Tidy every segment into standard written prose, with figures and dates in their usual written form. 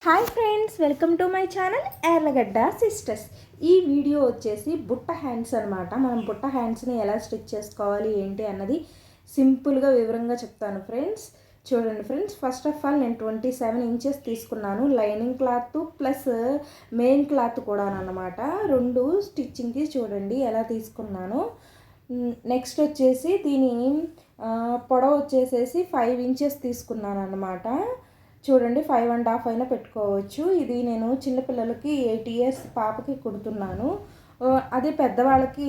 Hi friends, welcome to my channel ఎర్రగడ్డ sisters. ఈ video వచ్చేసి బుట్ట హ్యాండ్స్ అనమాట. మనం బుట్ట హ్యాండ్స్ని ఎలా స్టిచ్ చేసుకోవాలి ఏంటి అన్నది సింపుల్గా వివరంగా చెప్తాను ఫ్రెండ్స్. చూడండి ఫ్రెండ్స్, ఫస్ట్ ఆఫ్ ఆల్ నేను 27 ఇంచెస్ తీసుకున్నాను. Lining cloth plus main cloth కూడా అనమాట. రెండు స్టిచ్చింగ్కి చూడండి ఎలా తీసుకున్నాను. నెక్స్ట్ వచ్చేసి దీని పొడవు వచ్చేసేసి 5 ఇంచెస్ తీసుకున్నాను అనమాట. చూడండి, 5.5 అయినా పెట్టుకోవచ్చు. ఇది నేను చిన్నపిల్లలకి 8 ఇయర్స్ పాపకి కుడుతున్నాను. అదే పెద్దవాళ్ళకి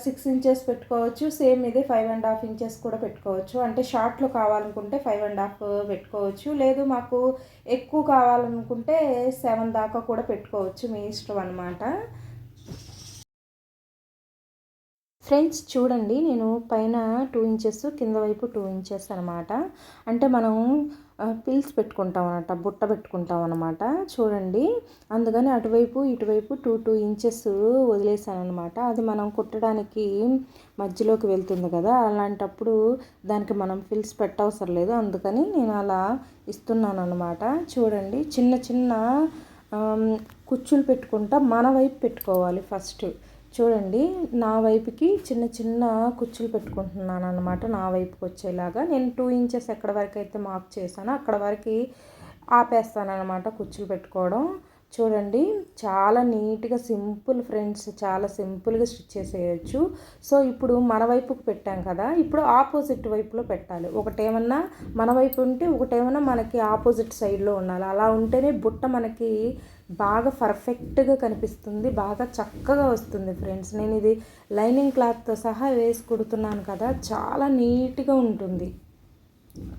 6 ఇంచెస్ పెట్టుకోవచ్చు. సేమ్ ఇదే 5.5 ఇంచెస్ కూడా పెట్టుకోవచ్చు. అంటే షార్ట్లో కావాలనుకుంటే 5.5 పెట్టుకోవచ్చు. లేదు మాకు ఎక్కువ కావాలనుకుంటే 7 దాకా కూడా పెట్టుకోవచ్చు, మీ ఇష్టం అనమాట. ఫ్రెండ్స్ చూడండి, నేను పైన 2 ఇంచెస్, కింద వైపు 2 ఇంచెస్ అనమాట. అంటే మనం పిల్స్ పెట్టుకుంటాం అనమాట, బుట్ట పెట్టుకుంటాం అనమాట. చూడండి, అందుకని అటువైపు ఇటువైపు 2 ఇంచెస్ వదిలేసాను అనమాట. అది మనం కుట్టడానికి మధ్యలోకి వెళ్తుంది కదా, అలాంటప్పుడు దానికి మనం పిల్స్ పెట్టవసరం లేదు. అందుకని నేను అలా ఇస్తున్నాను అనమాట. చూడండి, చిన్న చిన్న కుచ్చులు పెట్టుకుంటా మన వైపు పెట్టుకోవాలి ఫస్ట్. చూడండి, నా వైపుకి చిన్న చిన్న కుచ్చులు పెట్టుకుంటున్నాను అనమాట. నా వైపుకి వచ్చేలాగా నేను 2 ఇంచెస్ ఎక్కడ వరకు అయితే మార్క్ చేశానో అక్కడ వరకు ఆపేస్తాను అనమాట కుచ్చులు పెట్టుకోవడం. చూడండి, చాలా నీట్గా సింపుల్ ఫ్రెండ్స్, చాలా సింపుల్గా స్టిచ్ చేసేయచ్చు. సో ఇప్పుడు మన వైపుకి పెట్టాం కదా, ఇప్పుడు ఆపోజిట్ వైపులో పెట్టాలి. ఒకటేమన్నా మన వైపు ఉంటే ఒకటేమన్నా మనకి ఆపోజిట్ సైడ్లో ఉండాలి. అలా ఉంటేనే బుట్ట మనకి బాగా పర్ఫెక్ట్గా కనిపిస్తుంది, బాగా చక్కగా వస్తుంది ఫ్రెండ్స్. నేను ఇది లైనింగ్ క్లాత్తో సహా వేసి కుడుతున్నాను కదా, చాలా నీట్గా ఉంటుంది.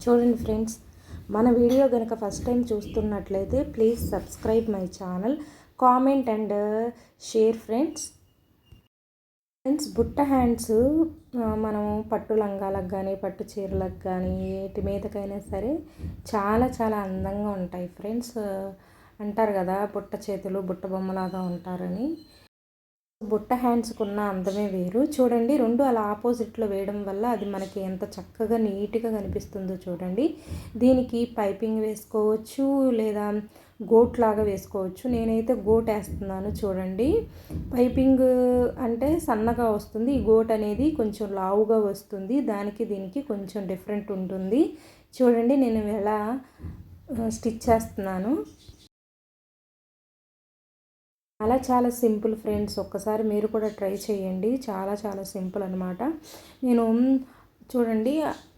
చూడండి ఫ్రెండ్స్, మన వీడియో కనుక ఫస్ట్ టైం చూస్తున్నట్లయితే please subscribe my channel, comment and share friends. బుట్ట హ్యాండ్స్ మనం పట్టు లంగాలకు కానీ పట్టు చీరలకు కానీ వీటి మీదకైనా సరే చాలా చాలా అందంగా ఉంటాయి ఫ్రెండ్స్. అంటారు కదా, బుట్ట చేతులు బుట్ట బొమ్మలాగా ఉంటారని. బుట్ట హ్యాండ్స్కి ఉన్న అందమే వేరు. చూడండి, రెండు అలా ఆపోజిట్లో వేయడం వల్ల అది మనకి ఎంత చక్కగా నీట్గా కనిపిస్తుందో చూడండి. దీనికి పైపింగ్ వేసుకోవచ్చు లేదా గోట్ లాగా వేసుకోవచ్చు. నేనైతే గోట్ వేస్తున్నాను. చూడండి, పైపింగ్ అంటే సన్నగా వస్తుంది, ఈ గోట్ అనేది కొంచెం లావుగా వస్తుంది. దానికి దీనికి కొంచెం డిఫరెంట్ ఉంటుంది. చూడండి, నేను ఎలా స్టిచ్ చేస్తున్నాను. చాలా చాలా సింపుల్ ఫ్రెండ్స్, ఒక్కసారి మీరు కూడా ట్రై చేయండి. చాలా చాలా సింపుల్ అనమాట. నేను చూడండి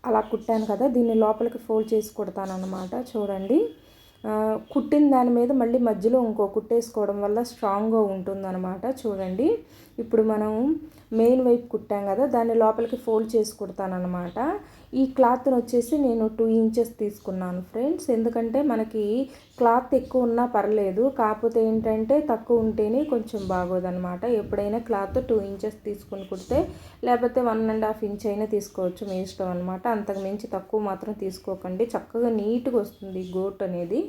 అలా కుట్టాను కదా, దీన్ని లోపలికి ఫోల్డ్ చేసి కుడతాను అనమాట. చూడండి, కుట్టిన దాని మీద మళ్ళీ మధ్యలో ఇంకో కుట్టేసుకోవడం వల్ల స్ట్రాంగ్గా ఉంటుందన్నమాట. చూడండి, ఇప్పుడు మనం మెయిన్ వైపు కుట్టాం కదా, దాన్ని లోపలికి ఫోల్డ్ చేసి కుడతానమాట. ఈ క్లాత్ని వచ్చేసి నేను 2 ఇంచెస్ తీసుకున్నాను ఫ్రెండ్స్. ఎందుకంటే మనకి క్లాత్ ఎక్కువ ఉన్నా పర్లేదు, కాకపోతే ఏంటంటే తక్కువ ఉంటేనే కొంచెం బాగోదన్నమాట. ఎప్పుడైనా క్లాత్ 2 ఇంచెస్ తీసుకుని కుడితే, లేకపోతే 1.5 ఇంచ్ అయినా తీసుకోవచ్చు, మీ ఇష్టం అనమాట. అంతకు మించి తక్కువ మాత్రం తీసుకోకండి, చక్కగా నీట్గా వస్తుంది గోట్ అనేది.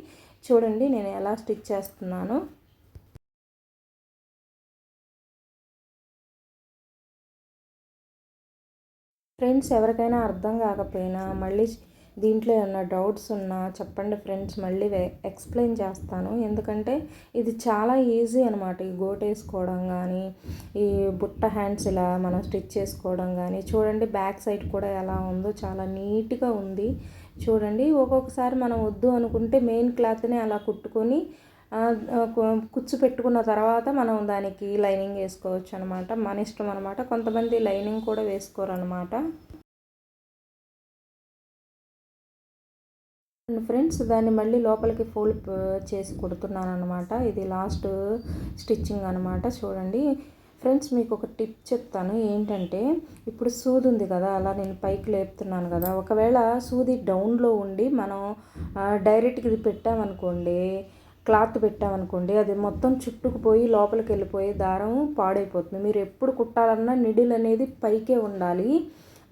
చూడండి, నేను ఎలా స్టిచ్ చేస్తున్నానో. ఫ్రెండ్స్, ఎవరికైనా అర్థం కాకపోయినా మళ్ళీ దీంట్లో ఏమన్నా డౌట్స్ ఉన్నా చెప్పండి ఫ్రెండ్స్, మళ్ళీ ఎక్స్ప్లెయిన్ చేస్తాను. ఎందుకంటే ఇది చాలా ఈజీ అనమాట. ఈ గోట్ వేసుకోవడం కానీ, ఈ బుట్ట హ్యాండ్స్ ఇలా మనం స్టిచ్ చేసుకోవడం కానీ. చూడండి, బ్యాక్ సైడ్ కూడా ఎలా ఉందో, చాలా నీట్గా ఉంది. చూడండి, ఒక్కొక్కసారి మనం వద్దు అనుకుంటే మెయిన్ క్లాత్ని అలా కుట్టుకొని కుచ్చు పెట్టుకున్న తర్వాత మనం దానికి లైనింగ్ వేసుకోవచ్చు అనమాట. మన ఇష్టం అనమాట. కొంతమంది లైనింగ్ కూడా వేసుకోరు అనమాట. ఫ్రెండ్స్, దాన్ని మళ్ళీ లోపలికి ఫోల్డ్ చేసి కుడుతున్నాను అనమాట. ఇది లాస్ట్ స్టిచ్చింగ్ అనమాట. చూడండి ఫ్రెండ్స్, మీకు ఒక టిప్ చెప్తాను. ఏంటంటే, ఇప్పుడు సూది ఉంది కదా, అలా నేను పైకి లేపుతున్నాను కదా, ఒకవేళ సూది డౌన్లో ఉండి మనం డైరెక్ట్గా ఇది పెట్టామనుకోండి, క్లాత్ పెట్టామనుకోండి, అది మొత్తం చుట్టుకుపోయి లోపలికి వెళ్ళిపోయి దారం పాడైపోతుంది. మీరు ఎప్పుడు కుట్టాలన్నా నిడిల్ అనేది పైకే ఉండాలి.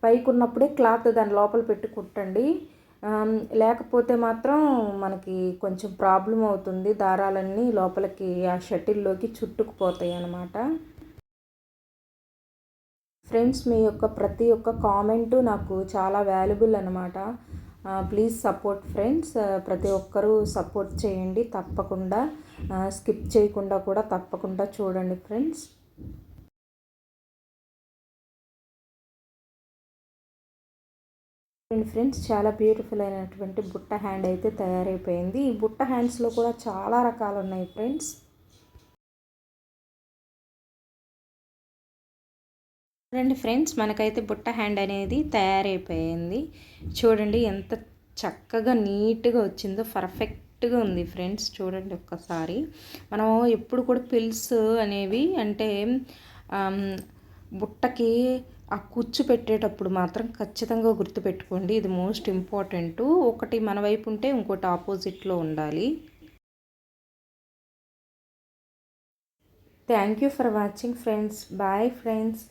పైకి ఉన్నప్పుడే క్లాత్ దాని లోపల పెట్టి కుట్టండి. లేకపోతే మాత్రం మనకి కొంచెం ప్రాబ్లం అవుతుంది. దారాలన్నీ లోపలికి ఆ షటిల్లోకి చుట్టుకుపోతాయి అన్నమాట. ఫ్రెండ్స్, మీ యొక్క ప్రతి ఒక్క కామెంటు నాకు చాలా వాల్యుబుల్ అనమాట. Please support friends. ప్రతి ఒక్కరూ సపోర్ట్ చేయండి తప్పకుండా. స్కిప్ చేయకుండా కూడా తప్పకుండా చూడండి ఫ్రెండ్స్. ఫ్రెండ్స్ చాలా బ్యూటిఫుల్ అయినటువంటి బుట్ట హ్యాండ్ అయితే తయారైపోయింది. ఈ బుట్ట హ్యాండ్స్లో కూడా చాలా రకాలు ఉన్నాయి ఫ్రెండ్స్. చూడండి ఫ్రెండ్స్, మనకైతే బుట్ట హ్యాండ్ అనేది తయారైపోయింది. చూడండి ఎంత చక్కగా నీట్గా వచ్చిందో, పర్ఫెక్ట్గా ఉంది ఫ్రెండ్స్. చూడండి ఒక్కసారి. మనం ఎప్పుడు కూడా పిల్స్ అనేవి అంటే బుట్టకి ఆ కుచ్చు పెట్టేటప్పుడు మాత్రం ఖచ్చితంగా గుర్తుపెట్టుకోండి. ఇది మోస్ట్ ఇంపార్టెంట్. ఒకటి మన వైపు ఉంటే ఇంకోటి ఆపోజిట్లో ఉండాలి. Thank you for watching friends. Bye friends.